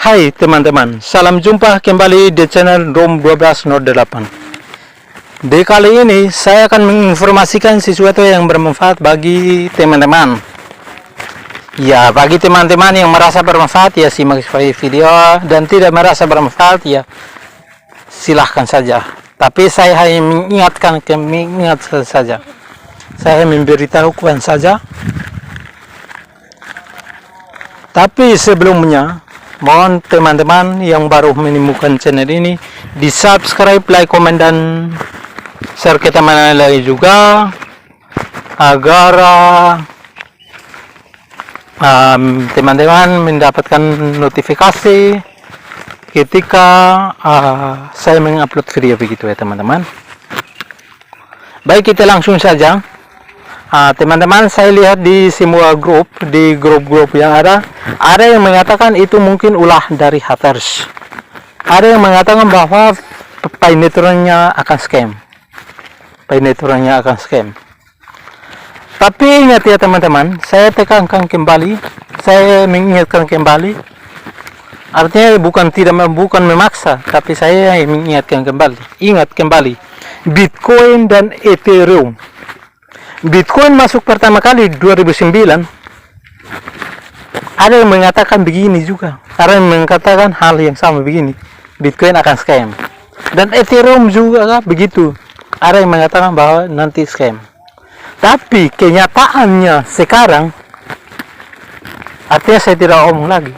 Hai teman-teman, salam jumpa kembali di channel Rom1208. Di kali ini saya akan menginformasikan sesuatu yang bermanfaat bagi teman-teman. Ya, bagi teman-teman yang merasa bermanfaat ya simak video, dan tidak merasa bermanfaat ya silahkan saja. Tapi saya hanya mengingatkan saja. Saya memberitahukan saja. Tapi sebelumnya, mohon teman-teman yang baru menemukan channel ini di subscribe, like, komen, dan share ke teman lagi juga, agar teman-teman mendapatkan notifikasi ketika saya mengupload video begitu ya teman-teman. Baik, kita langsung saja. Teman-teman, saya lihat di semua grup yang ada yang mengatakan itu mungkin ulah dari haters. Ada yang mengatakan bahwa painetronnya akan scam. Tapi ingat ya teman-teman, saya tekankan kembali, saya mengingatkan kembali. Artinya bukan memaksa, tapi saya mengingatkan kembali. Ingat kembali, Bitcoin dan Ethereum. Bitcoin masuk pertama kali 2009. Ada yang mengatakan begini juga. Ada yang mengatakan hal yang sama begini. Bitcoin akan scam. Dan Ethereum juga begitu. Ada yang mengatakan bahwa nanti scam. Tapi kenyataannya sekarang, artinya saya tidak omong lagi.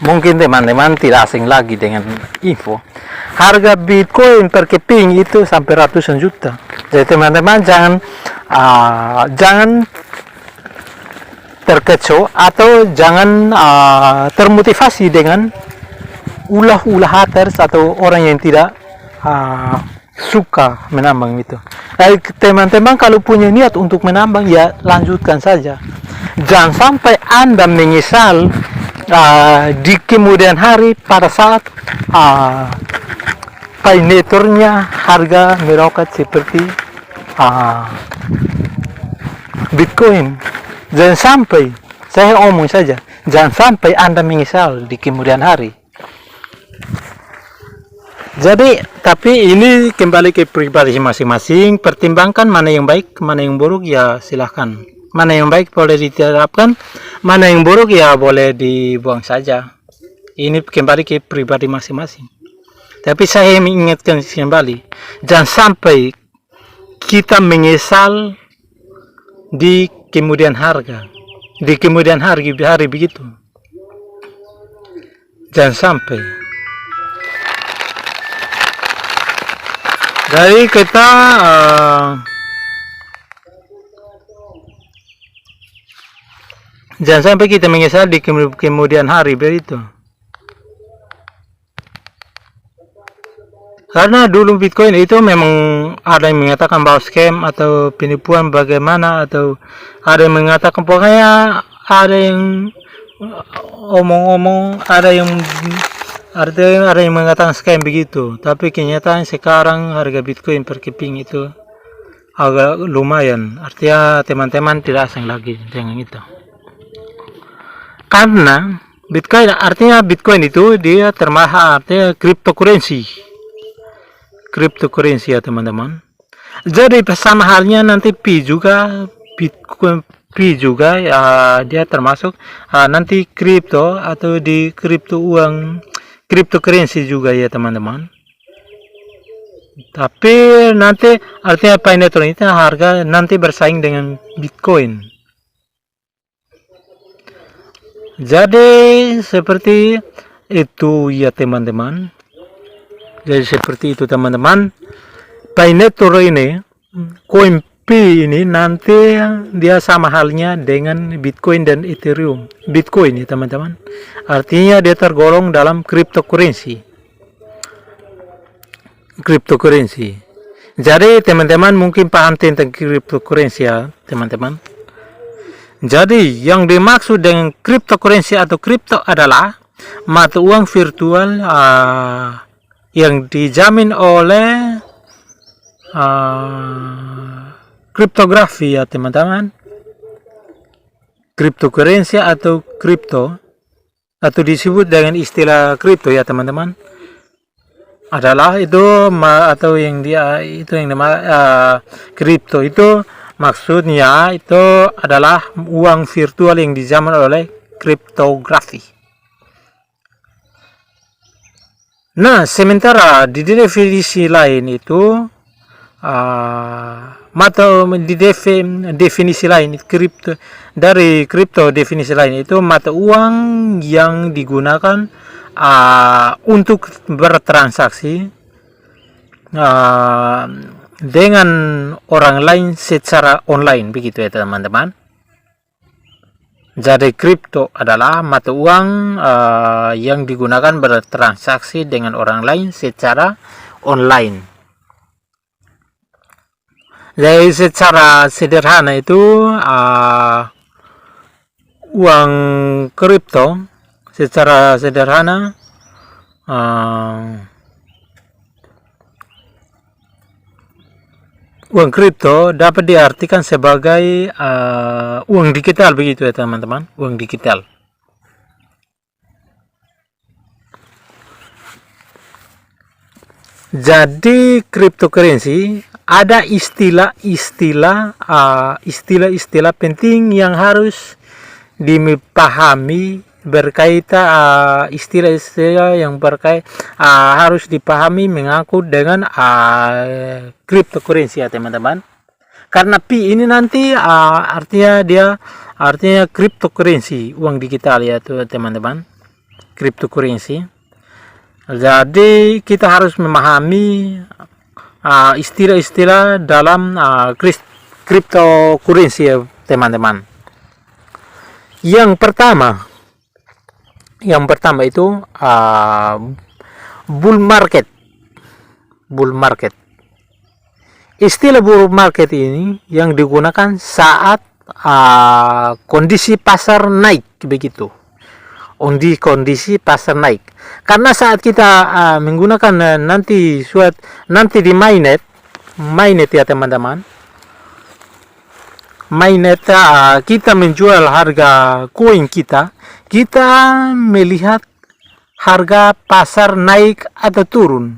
Mungkin teman-teman tidak asing lagi dengan info. Harga Bitcoin per keping itu sampai ratusan juta. Jadi teman-teman jangan terkecoh atau jangan termotivasi dengan ulah-ulah haters atau orang yang tidak suka menambang itu. Teman-teman kalau punya niat untuk menambang ya lanjutkan saja. Jangan sampai Anda menyesal di kemudian hari pada saat painetronnya harga meroket seperti Bitcoin. Jangan sampai, saya omong saja, jangan sampai Anda menyesal di kemudian hari. Jadi, tapi ini kembali ke pribadi masing-masing. Pertimbangkan mana yang baik, mana yang buruk ya silahkan. Mana yang baik boleh diterapkan, mana yang buruk ya boleh dibuang saja. Ini kembali ke pribadi masing-masing. Tapi saya mengingatkan kembali, jangan sampai kita menyesal di kemudian hari begitu. Jangan sampai. Jadi kita jangan sampai kita menyesal di kemudian hari begitu. Karena dulu Bitcoin itu memang ada yang mengatakan bahwa scam atau penipuan bagaimana, atau ada yang mengatakan pokoknya ada yang omong-omong, ada yang mengatakan scam begitu. Tapi kenyataan sekarang harga Bitcoin per keping itu agak lumayan. Artinya teman-teman tidak asing lagi dengan itu. Karena Bitcoin itu dia termasuk artinya cryptocurrency ya teman-teman. Jadi sama halnya nanti Bitcoin juga ya, dia termasuk nanti kripto atau di uang cryptocurrency juga ya teman-teman. Tapi nanti artinya painetron itu harga nanti bersaing dengan Bitcoin. Jadi seperti itu ya teman-teman. Jadi seperti itu teman-teman. Painetron ini, koin P ini nanti dia sama halnya dengan Bitcoin dan Ethereum. Bitcoin ya teman-teman. Artinya dia tergolong dalam cryptocurrency. Jadi teman-teman mungkin paham tentang cryptocurrency ya teman-teman. Jadi yang dimaksud dengan cryptocurrency atau kripto adalah mata uang virtual yang dijamin oleh kriptografi ya teman-teman. Cryptocurrency atau kripto atau disebut dengan istilah kripto ya teman-teman, adalah itu atau yang dia itu yang nama kripto itu maksudnya itu adalah uang virtual yang dijamin oleh kriptografi. Nah, sementara di definisi lain itu definisi lain dari kripto definisi lain itu mata uang yang digunakan untuk bertransaksi dengan orang lain secara online, begitu ya teman-teman. Jadi kripto adalah mata uang yang digunakan bertransaksi dengan orang lain secara online. Jadi secara sederhana itu uang kripto secara sederhana uang kripto dapat diartikan sebagai uang digital, begitu ya teman-teman, uang digital. Jadi cryptocurrency ada istilah-istilah penting yang harus dipahami berkaitan istilah-istilah yang harus dipahami mengangkut dengan cryptocurrency ya teman-teman. Karena P ini nanti artinya cryptocurrency, uang digital ya teman-teman, cryptocurrency. Jadi kita harus memahami istilah-istilah dalam cryptocurrency ya teman-teman. Yang pertama itu bull market. Istilah bull market ini yang digunakan saat kondisi pasar naik, begitu. Kondisi pasar naik. Karena saat kita menggunakan nanti di mainnet ya teman-teman. Mainnet kita menjual harga koin kita melihat harga pasar naik atau turun.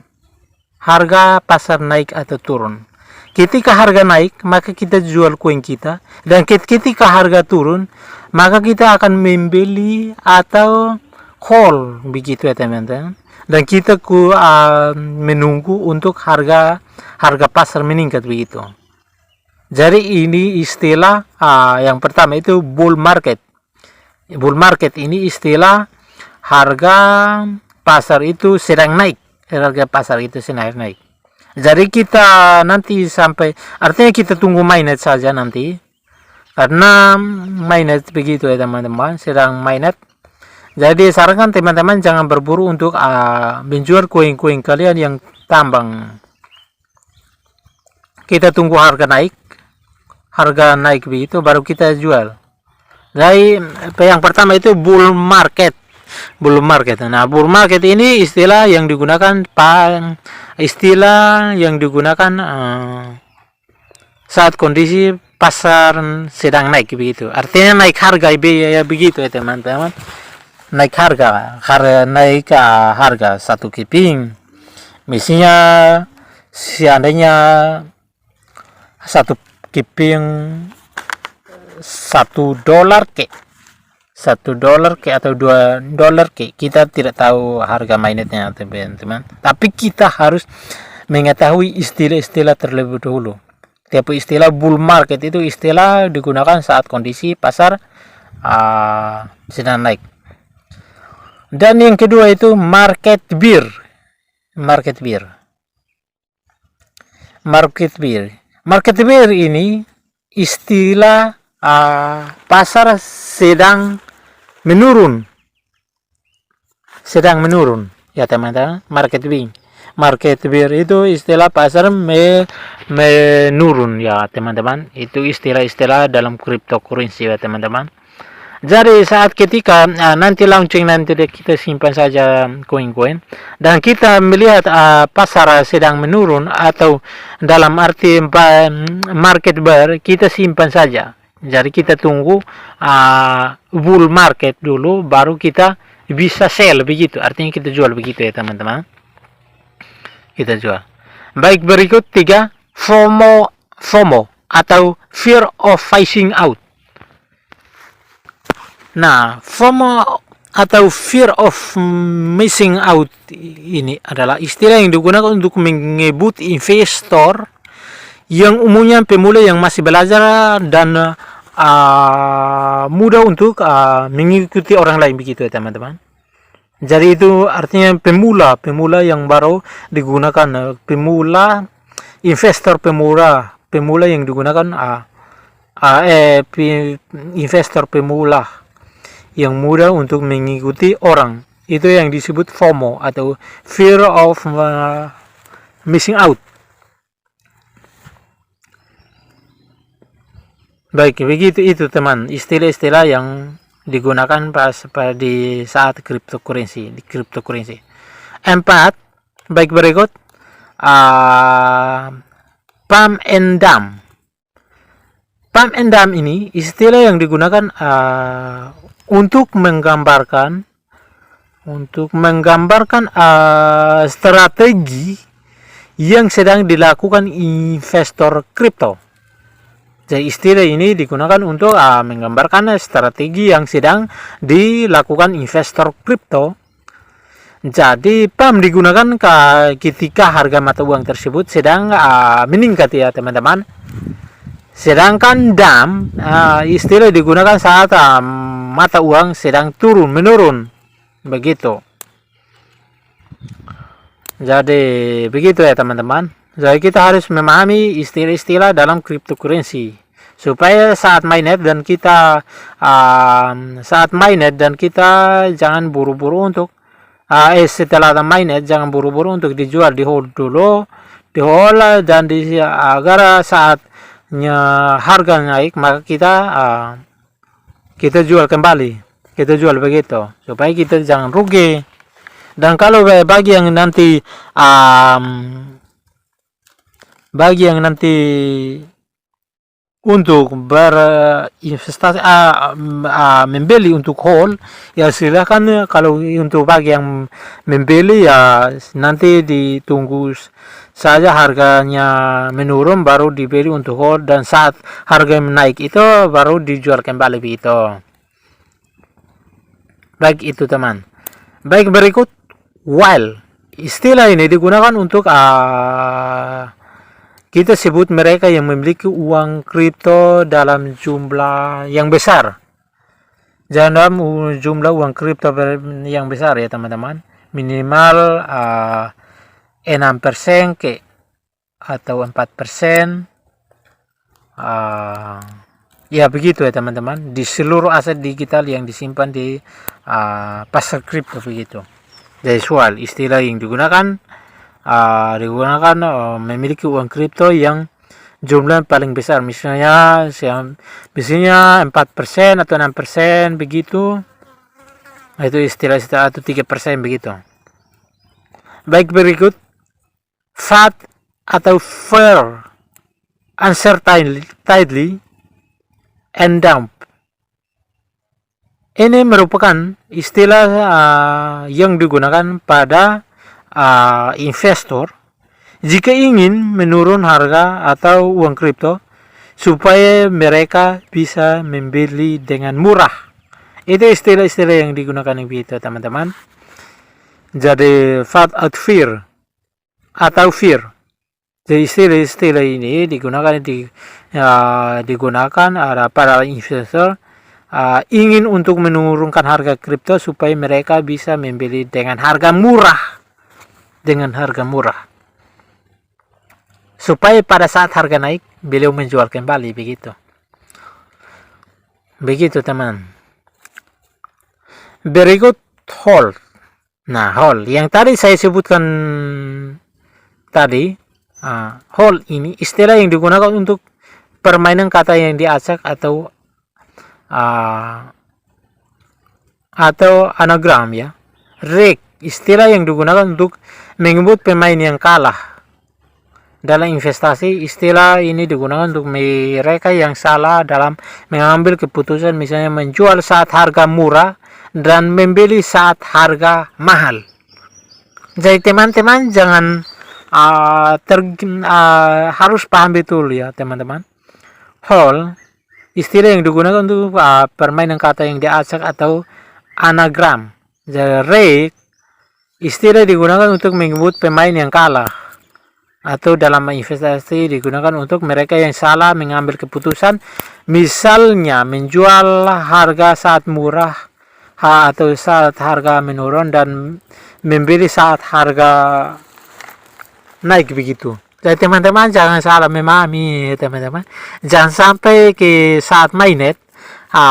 Ketika harga naik, maka kita jual koin kita, dan ketika harga turun, maka kita akan membeli atau hold, begitu ya teman-teman. Dan kita menunggu untuk harga pasar meningkat, begitu. Jadi ini istilah yang pertama itu bull market. Bull market ini istilah harga pasar itu sedang naik. Jadi kita nanti artinya kita tunggu mainnet saja nanti, karena mainnet begitu ya teman-teman, sedang mainnet. Jadi sarankan teman-teman jangan berburu untuk menjual koin-koin kalian yang tambang. Kita tunggu harga naik begitu baru kita jual. Jadi yang pertama itu bull market. Nah, bull market ini istilah yang digunakan saat kondisi pasar sedang naik, begitu. Artinya naik harga ya begitu ya teman-teman. Naik harga satu keping. Misalnya seandainya satu keping $1 atau $2 kita tidak tahu harga mainnetnya teman-teman, tapi kita harus mengetahui istilah-istilah terlebih dahulu. Tiap istilah bull market itu istilah digunakan saat kondisi pasar sedang naik. Dan yang kedua itu market bear. Market bear ini istilah pasar sedang menurun ya teman-teman. Market bear itu istilah pasar menurun ya teman-teman. Itu istilah-istilah dalam cryptocurrency ya teman-teman. Jadi saat ketika nanti launching, nanti kita simpan saja koin-koin, dan kita melihat pasar sedang menurun atau dalam arti market bear, kita simpan saja. Jadi kita tunggu bull market dulu, baru kita bisa sell begitu, artinya kita jual begitu ya teman-teman, kita jual. Baik, berikut 3, FOMO atau fear of missing out. Nah, FOMO atau fear of missing out ini adalah istilah yang digunakan untuk menyebut investor yang umumnya pemula yang masih belajar dan mudah untuk mengikuti orang lain begitu ya teman-teman. Jadi itu artinya pemula yang baru digunakan, investor pemula yang digunakan investor pemula yang mudah untuk mengikuti orang, itu yang disebut FOMO atau fear of missing out. Baik, begitu itu teman, istilah-istilah yang digunakan di saat cryptocurrency, di cryptocurrency. 4, baik, berikut pump and dump. Pump and dump ini istilah yang digunakan untuk menggambarkan strategi yang sedang dilakukan investor kripto. Jadi istilah ini digunakan untuk menggambarkan strategi yang sedang dilakukan investor kripto. Jadi pump digunakan ketika harga mata uang tersebut sedang meningkat ya teman-teman. Sedangkan dump istilah digunakan saat mata uang sedang menurun begitu. Jadi begitu ya teman-teman. Jadi kita harus memahami istilah-istilah dalam cryptocurrency supaya saat mainnet dan kita jangan buru-buru untuk setelah mainnet jangan buru-buru untuk dijual, di hold dulu, dan agar saatnya harga naik maka kita jual kembali, kita jual begitu supaya kita jangan rugi. Dan kalau bagi yang nanti untuk berinvestasi membeli untuk hold ya silahkan. Kalau untuk bagi yang membeli ya nanti ditunggu saja harganya menurun baru dibeli untuk hold, dan saat harga naik itu baru dijual kembali begitu. Baik itu teman. Baik, berikut while. Istilah ini digunakan untuk kita sebut mereka yang memiliki uang kripto dalam jumlah yang besar. Dalam jumlah uang kripto yang besar ya teman-teman. Minimal 6% atau 4%. Ya begitu ya teman-teman. Di seluruh aset digital yang disimpan di pasar kripto begitu. Jadi soal istilah yang digunakan memiliki uang kripto yang jumlah paling besar, misalnya 4% atau 6% begitu. Itu istilah atau 3% begitu. Baik, berikut FAT atau Fear, Uncertainty and Dump. Ini merupakan istilah yang digunakan pada investor jika ingin menurun harga atau uang kripto supaya mereka bisa membeli dengan murah. Itu istilah-istilah yang digunakan begitu teman-teman. Jadi FAT atau Fear atau Fear. Jadi istilah-istilah ini digunakan para investor ingin untuk menurunkan harga kripto supaya mereka bisa membeli dengan harga murah. Supaya pada saat harga naik, beliau menjual kembali begitu. Begitu teman. Berikut hold. Nah, hold yang tadi saya sebutkan tadi, hold ini istilah yang digunakan untuk permainan kata yang diacak atau anagram ya. Rake istilah yang digunakan untuk menyebut pemain yang kalah dalam investasi. Istilah ini digunakan untuk mereka yang salah dalam mengambil keputusan, misalnya menjual saat harga murah dan membeli saat harga mahal. Jadi teman-teman jangan harus paham betul ya teman-teman. Hall istilah yang digunakan untuk permainan kata yang diacak atau anagram. Jadi rake istilah digunakan untuk menyebut pemain yang kalah, atau dalam investasi digunakan untuk mereka yang salah mengambil keputusan, misalnya menjual harga saat murah atau saat harga menurun dan membeli saat harga naik begitu. Jadi teman-teman jangan salah memahami teman-teman. Jangan sampai ke saat mainnet,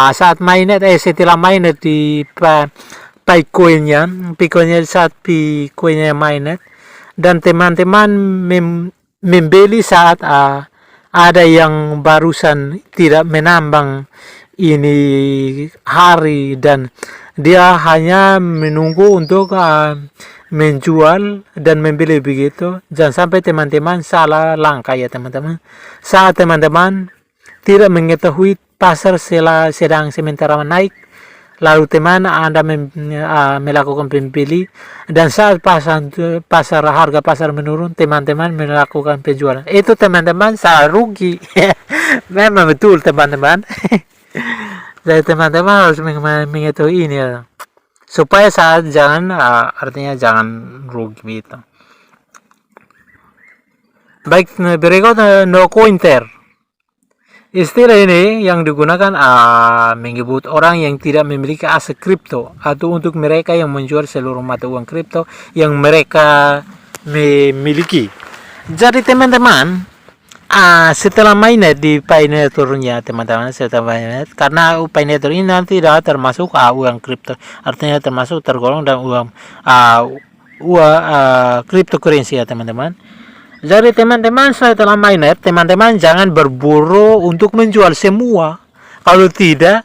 setelah mainnet di Bitcoinnya saat Bitcoinnya mainnet, dan teman-teman membeli saat ada yang barusan tidak menambang ini hari dan dia hanya menunggu untuk menjual dan membeli begitu. Jangan sampai teman-teman salah langkah ya teman-teman. Saat teman-teman tidak mengetahui pasar sedang sementara naik, lalu teman Anda melakukan pembeli, dan saat harga pasar menurun teman-teman melakukan penjualan, itu teman-teman salah rugi. Memang betul teman-teman. Jadi teman-teman harus mengetahui ini ya, supaya saat artinya jangan rugi gitu. Baik, berikut no cointer. Istilah ini yang digunakan menyebut orang yang tidak memiliki aset kripto, atau untuk mereka yang menjual seluruh mata uang kripto yang mereka memiliki. Jadi teman-teman, setelah mainnet di Paynetornya teman-teman, setelah mainnet, karena Paynetor ini nanti tidak termasuk uang kripto, artinya termasuk tergolong dalam uang cryptocurrency ya teman-teman. Jadi teman-teman, setelah mainnet teman-teman jangan berburu untuk menjual semua. Kalau tidak,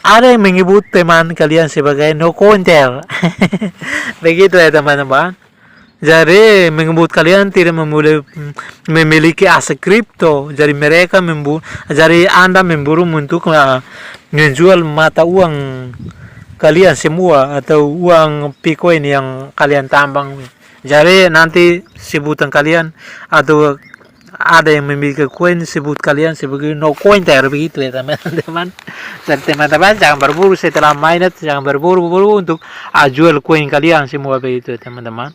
ada yang menyebut teman kalian sebagai no cointer. Begitu ya teman-teman. Jadi menyebut kalian tidak memiliki aset kripto. Jadi jadi Anda memburu untuk menjual mata uang kalian semua atau uang Bitcoin yang kalian tambang. Jadi nanti sebutan kalian atau ada yang memiliki koin sebut kalian sebagai no cointer begitu ya teman-teman. Jadi teman-teman jangan berburu setelah mainnet, jangan berburu untuk jual koin kalian semua begitu ya teman-teman.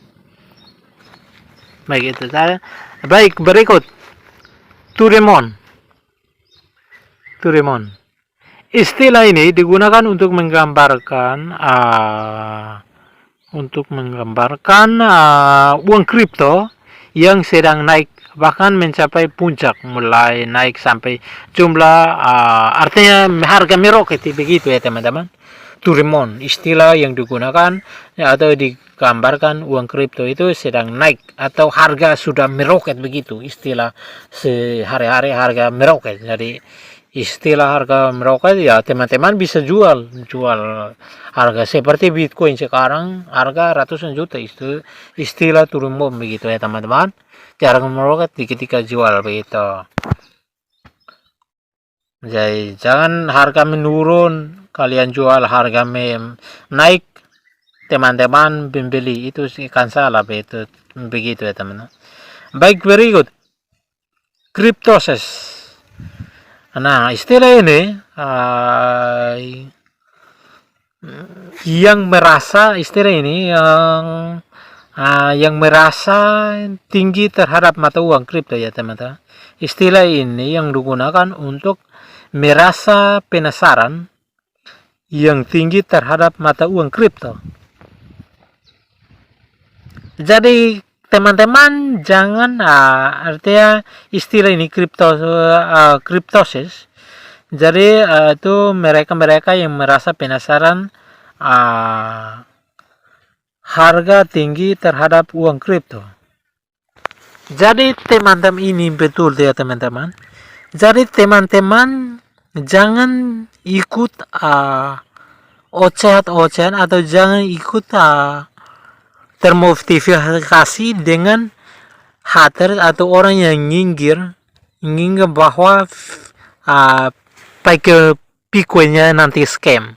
Baik, itu saya. Baik, berikut Turemon. Istilah ini digunakan untuk menggambarkan uang kripto yang sedang naik, bahkan mencapai puncak, mulai naik sampai jumlah artinya harga meroket begitu ya teman-teman. Turemon istilah yang digunakan atau digambarkan uang kripto itu sedang naik atau harga sudah meroket begitu, istilah sehari-hari harga meroket. Jadi istilah harga meroket ya teman-teman bisa jual harga seperti Bitcoin sekarang harga ratusan juta, itu istilah turun begitu ya teman-teman. Harga meroket ketika jual begitu. Jadi jangan harga menurun kalian jual, harga naik teman-teman membeli, itu kan salah begitu ya teman-teman. Baik, berikut Cryptoses. Nah, istilah ini yang merasa tinggi terhadap mata uang kripto ya teman-teman. Istilah ini yang digunakan untuk merasa penasaran yang tinggi terhadap mata uang kripto. Jadi teman-teman jangan artinya istilah ini cryptoses. Jadi itu mereka yang merasa penasaran harga tinggi terhadap uang kripto. Jadi teman-teman ini betul ya teman-teman. Jadi teman-teman jangan ikut ocehan atau jangan ikut termotivasi dengan hater atau orang yang nyinggir bahwa pakai Bitcoinnya nanti scam.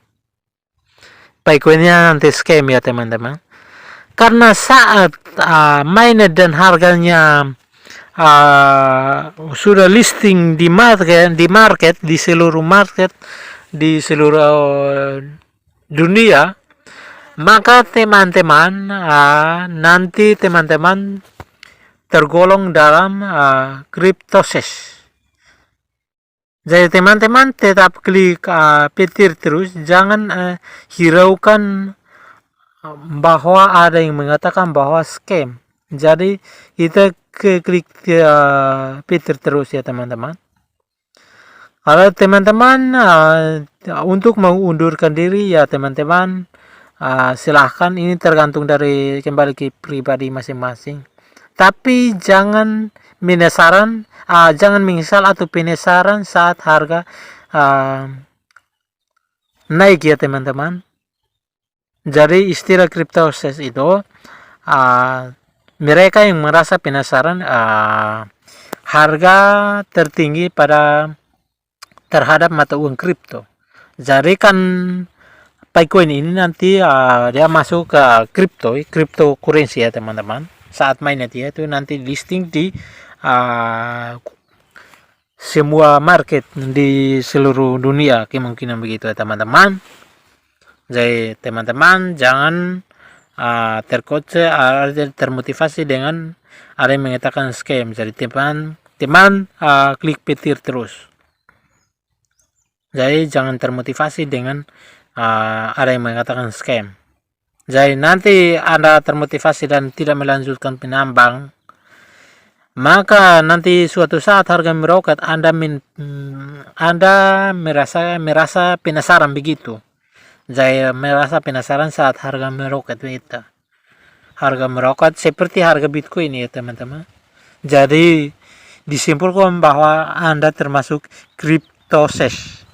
Bitcoinnya nanti scam ya teman-teman. Karena saat mainnet dan harganya sudah listing di seluruh market di seluruh dunia, maka teman-teman nanti teman-teman tergolong dalam cryptocess. Jadi teman-teman tetap klik petir terus, jangan hiraukan bahwa ada yang mengatakan bahwa scam. Jadi kita klik petir terus ya teman-teman. Kalau teman-teman untuk mengundurkan diri ya teman-teman silahkan, ini tergantung dari kembali ke pribadi masing-masing. Tapi jangan jangan menyesal atau penasaran saat harga naik ya teman-teman. Jadi istilah cryptocess itu mereka yang merasa penasaran harga tertinggi terhadap mata uang kripto. Jadi kan Bitcoin ini nanti dia masuk ke cryptocurrency ya teman-teman. Saat mainnet ya itu nanti listing di semua market di seluruh dunia, kemungkinan begitu ya teman-teman. Jadi teman-teman jangan termotivasi dengan ada yang mengatakan scam. Jadi teman klik petir terus. Jadi jangan termotivasi dengan ada yang mengatakan scam. Jadi nanti Anda termotivasi dan tidak melanjutkan penambang, maka nanti suatu saat harga meroket, Anda merasa penasaran begitu. Jadi merasa penasaran saat harga meroket itu. Harga meroket seperti harga Bitcoin ya teman-teman. Jadi disimpulkan bahwa Anda termasuk cryptocess.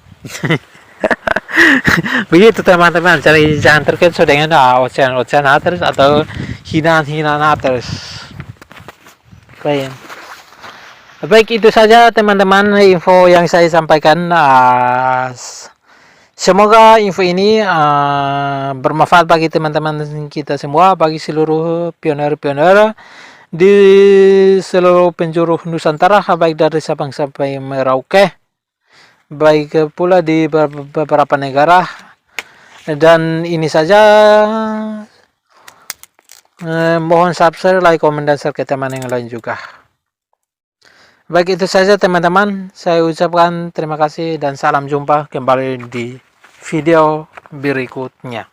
Begitu teman-teman. Jadi jangan terkecoh dengan ocehan haters atau hinaan-hinaan haters. Baik, itu saja teman-teman info yang saya sampaikan. Semoga info ini bermanfaat bagi teman-teman kita semua, bagi seluruh pioner-pioner di seluruh penjuru Nusantara, baik dari Sabang sampai Merauke, baik pula di beberapa negara. Dan ini saja, mohon subscribe, like, komen, dan share ke teman yang lain juga. Baik, itu saja teman-teman, saya ucapkan terima kasih dan salam jumpa kembali di video berikutnya.